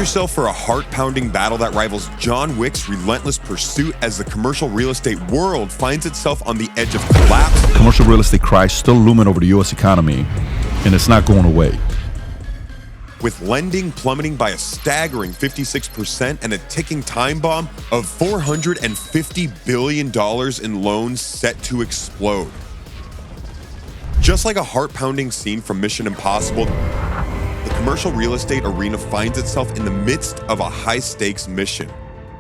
yourself for a heart-pounding battle that rivals John Wick's relentless pursuit as the commercial real estate world finds itself on the edge of collapse. Commercial real estate crisis still looming over the U.S. economy, and it's not going away. With lending plummeting by a staggering 56% and a ticking time bomb of $450 billion in loans set to explode. Just like a heart-pounding scene from Mission Impossible, the commercial real estate arena finds itself in the midst of a high-stakes mission.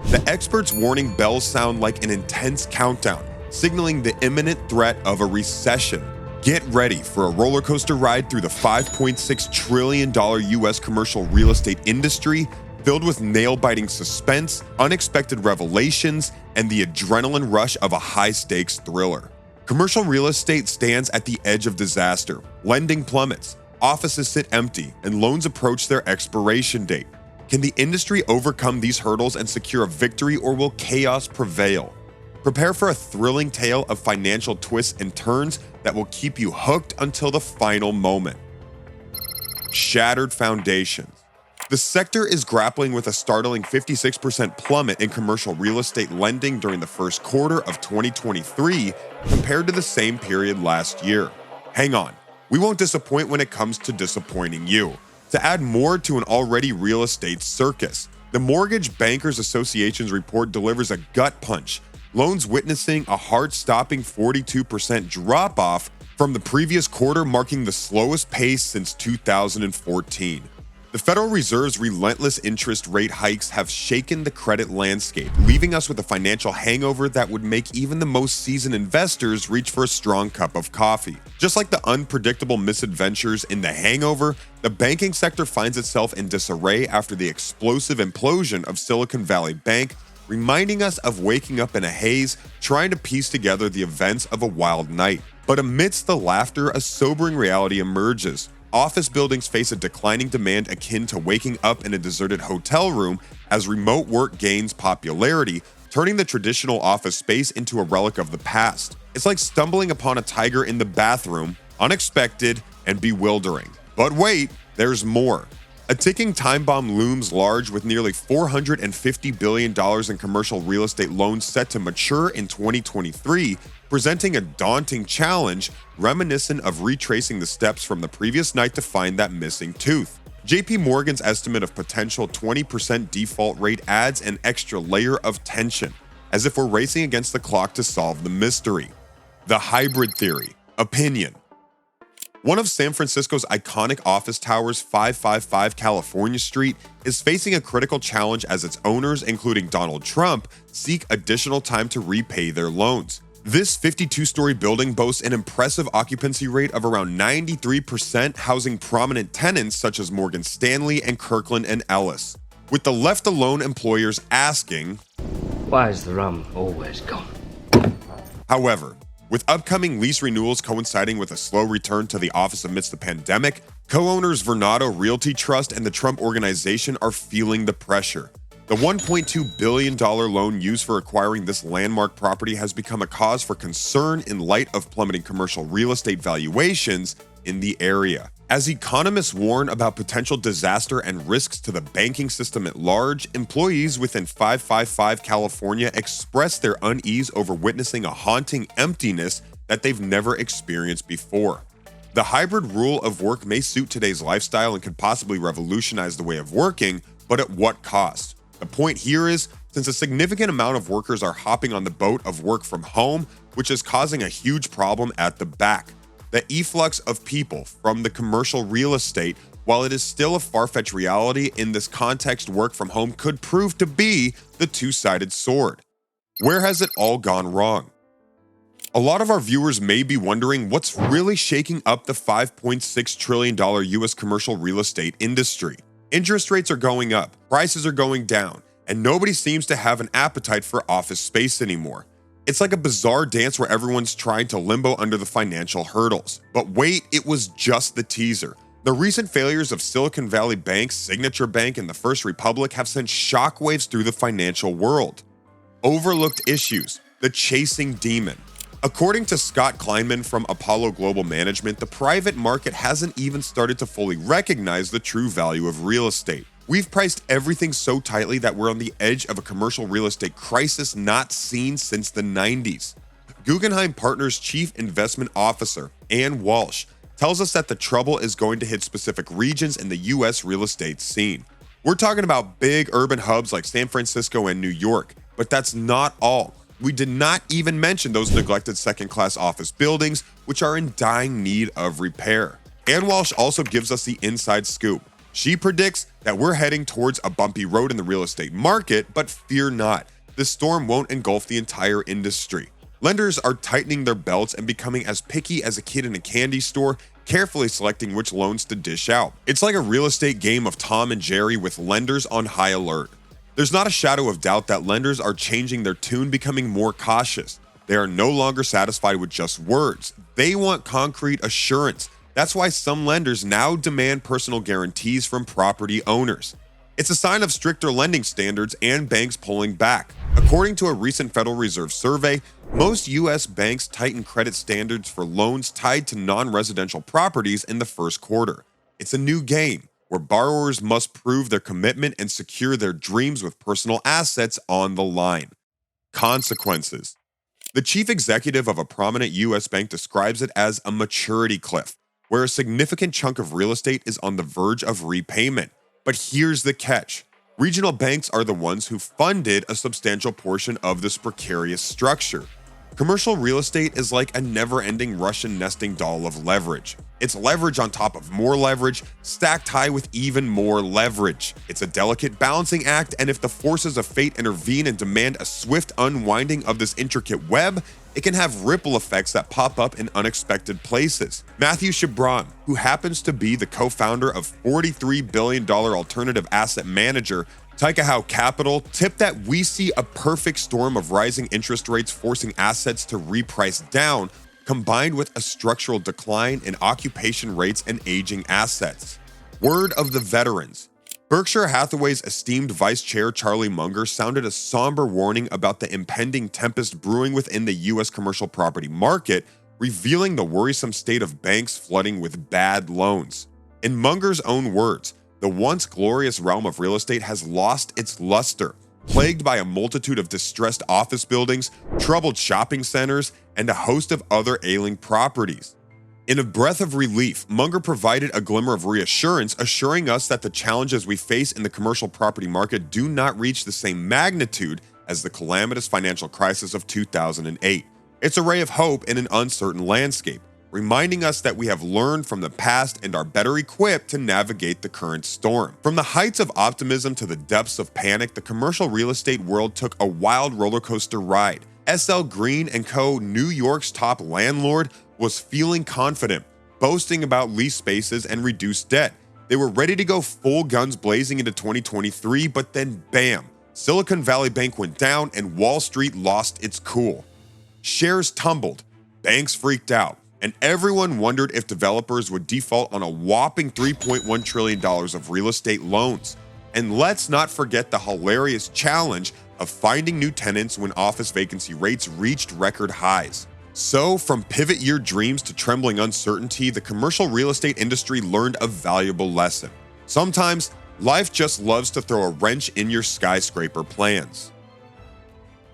The experts' warning bells sound like an intense countdown, signaling the imminent threat of a recession. Get ready for a roller coaster ride through the $5.6 trillion U.S. commercial real estate industry, filled with nail-biting suspense, unexpected revelations, and the adrenaline rush of a high-stakes thriller. Commercial real estate stands at the edge of disaster. Lending plummets, offices sit empty, and loans approach their expiration date. Can the industry overcome these hurdles and secure a victory, or will chaos prevail? Prepare for a thrilling tale of financial twists and turns that will keep you hooked until the final moment. Shattered foundations. The sector is grappling with a startling 56% plummet in commercial real estate lending during the first quarter of 2023 compared to the same period last year. Hang on, we won't disappoint when it comes to disappointing you. To add more to an already real estate circus, the Mortgage Bankers Association's report delivers a gut punch. Loans witnessing a heart-stopping 42% drop-off from the previous quarter, marking the slowest pace since 2014. The Federal Reserve's relentless interest rate hikes have shaken the credit landscape, leaving us with a financial hangover that would make even the most seasoned investors reach for a strong cup of coffee. Just like the unpredictable misadventures in The Hangover, the banking sector finds itself in disarray after the explosive implosion of Silicon Valley Bank, reminding us of waking up in a haze, trying to piece together the events of a wild night. But amidst the laughter, a sobering reality emerges. Office buildings face a declining demand akin to waking up in a deserted hotel room as remote work gains popularity, turning the traditional office space into a relic of the past. It's like stumbling upon a tiger in the bathroom, unexpected and bewildering. But wait, there's more. A ticking time bomb looms large, with nearly $450 billion in commercial real estate loans set to mature in 2023, presenting a daunting challenge reminiscent of retracing the steps from the previous night to find that missing tooth. JP Morgan's estimate of potential 20% default rate adds an extra layer of tension, as if we're racing against the clock to solve the mystery. The hybrid theory. Opinion. One of San Francisco's iconic office towers, 555 California Street, is facing a critical challenge as its owners, including Donald Trump, seek additional time to repay their loans. This 52-story building boasts an impressive occupancy rate of around 93%, housing prominent tenants such as Morgan Stanley and Kirkland & Ellis, with the left-alone employers asking, "Why is the rum always gone?" However, with upcoming lease renewals coinciding with a slow return to the office amidst the pandemic, co-owners Vornado Realty Trust and the Trump Organization are feeling the pressure. The $1.2 billion loan used for acquiring this landmark property has become a cause for concern in light of plummeting commercial real estate valuations in the area. As economists warn about potential disaster and risks to the banking system at large, employees within 555 California express their unease over witnessing a haunting emptiness that they've never experienced before. The hybrid rule of work may suit today's lifestyle and could possibly revolutionize the way of working, but at what cost? The point here is, since a significant amount of workers are hopping on the boat of work from home, which is causing a huge problem at the back. The efflux of people from the commercial real estate, while it is still a far-fetched reality in this context, work from home could prove to be the two-sided sword. Where has it all gone wrong? A lot of our viewers may be wondering what's really shaking up the $5.6 trillion US commercial real estate industry. Interest rates are going up, prices are going down, and nobody seems to have an appetite for office space anymore. It's like a bizarre dance where everyone's trying to limbo under the financial hurdles. But wait, it was just the teaser. The recent failures of Silicon Valley Bank, Signature Bank, and the First Republic have sent shockwaves through the financial world. Overlooked issues, the chasing demon. According to Scott Kleinman from Apollo Global Management, the private market hasn't even started to fully recognize the true value of real estate. We've priced everything so tightly that we're on the edge of a commercial real estate crisis not seen since the 90s. Guggenheim Partners Chief Investment Officer, Ann Walsh, tells us that the trouble is going to hit specific regions in the U.S. real estate scene. We're talking about big urban hubs like San Francisco and New York, but that's not all. We did not even mention those neglected second-class office buildings, which are in dying need of repair. Ann Walsh also gives us the inside scoop. She predicts that we're heading towards a bumpy road in the real estate market, but fear not, this storm won't engulf the entire industry. Lenders are tightening their belts and becoming as picky as a kid in a candy store, carefully selecting which loans to dish out. It's like a real estate game of Tom and Jerry with lenders on high alert. There's not a shadow of doubt that lenders are changing their tune, becoming more cautious. They are no longer satisfied with just words. They want concrete assurance. That's why some lenders now demand personal guarantees from property owners. It's a sign of stricter lending standards and banks pulling back. According to a recent Federal Reserve survey, most U.S. banks tightened credit standards for loans tied to non-residential properties in the first quarter. It's a new game where borrowers must prove their commitment and secure their dreams with personal assets on the line. Consequences. The chief executive of a prominent U.S. bank describes it as a maturity cliff, where a significant chunk of real estate is on the verge of repayment. But here's the catch. Regional banks are the ones who funded a substantial portion of this precarious structure. Commercial real estate is like a never-ending Russian nesting doll of leverage. It's leverage on top of more leverage, stacked high with even more leverage. It's a delicate balancing act, and if the forces of fate intervene and demand a swift unwinding of this intricate web, it can have ripple effects that pop up in unexpected places. Matthew Chabran, who happens to be the co-founder of $43 billion alternative asset manager Tikehau Capital, tipped that we see a perfect storm of rising interest rates forcing assets to reprice down, combined with a structural decline in occupation rates and aging assets. Word of the veterans. Berkshire Hathaway's esteemed vice chair Charlie Munger sounded a somber warning about the impending Tempest Brewing within the U.S. commercial property market, revealing the worrisome state of banks flooding with bad loans. In Munger's own words, the once glorious realm of real estate has lost its luster, plagued by a multitude of distressed office buildings, troubled shopping centers, and a host of other ailing properties. In a breath of relief, Munger provided a glimmer of reassurance, assuring us that the challenges we face in the commercial property market do not reach the same magnitude as the calamitous financial crisis of 2008. It's a ray of hope in an uncertain landscape, reminding us that we have learned from the past and are better equipped to navigate the current storm. From the heights of optimism to the depths of panic, the commercial real estate world took a wild roller coaster ride. S.L. Green & Co., New York's top landlord, was feeling confident, boasting about lease spaces and reduced debt. They were ready to go full guns blazing into 2023, but then bam, Silicon Valley Bank went down and Wall Street lost its cool. Shares tumbled, banks freaked out, and everyone wondered if developers would default on a whopping $3.1 trillion of real estate loans. And let's not forget the hilarious challenge of finding new tenants when office vacancy rates reached record highs. So, from pivot year dreams to trembling uncertainty, the commercial real estate industry learned a valuable lesson. Sometimes, life just loves to throw a wrench in your skyscraper plans.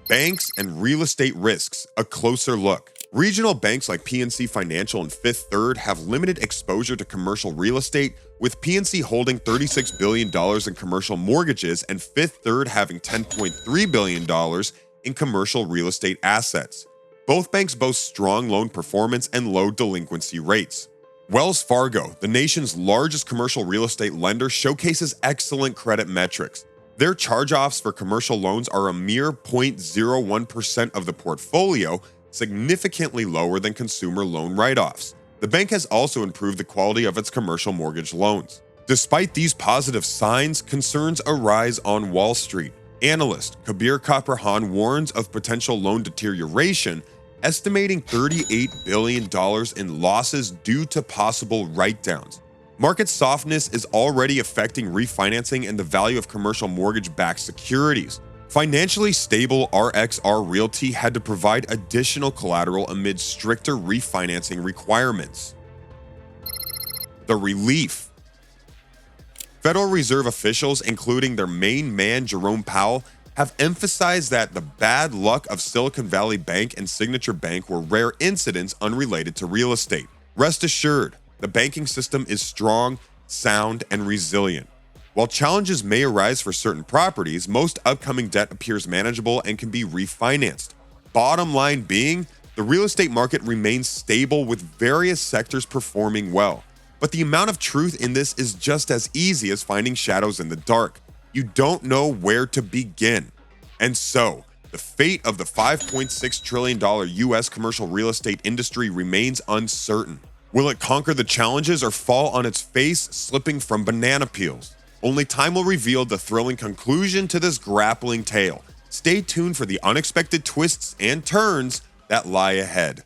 Banks and real estate risks, a closer look. Regional banks like PNC Financial and Fifth Third have limited exposure to commercial real estate, with PNC holding $36 billion in commercial mortgages and Fifth Third having $10.3 billion in commercial real estate assets. Both banks boast strong loan performance and low delinquency rates. Wells Fargo, the nation's largest commercial real estate lender, showcases excellent credit metrics. Their charge-offs for commercial loans are a mere 0.01% of the portfolio, significantly lower than consumer loan write-offs. The bank has also improved the quality of its commercial mortgage loans. Despite these positive signs, concerns arise on Wall Street. Analyst Kabir Kaprahan warns of potential loan deterioration, estimating $38 billion in losses due to possible write-downs. Market softness is already affecting refinancing and the value of commercial mortgage-backed securities. Financially stable RXR Realty had to provide additional collateral amid stricter refinancing requirements. The relief. Federal Reserve officials, including their main man, Jerome Powell, have emphasized that the bad luck of Silicon Valley Bank and Signature Bank were rare incidents unrelated to real estate. Rest assured, the banking system is strong, sound, and resilient. While challenges may arise for certain properties, most upcoming debt appears manageable and can be refinanced. Bottom line being, the real estate market remains stable with various sectors performing well. But the amount of truth in this is just as easy as finding shadows in the dark. You don't know where to begin. And so, the fate of the $5.6 trillion US commercial real estate industry remains uncertain. Will it conquer the challenges or fall on its face, slipping from banana peels? Only time will reveal the thrilling conclusion to this grappling tale. Stay tuned for the unexpected twists and turns that lie ahead.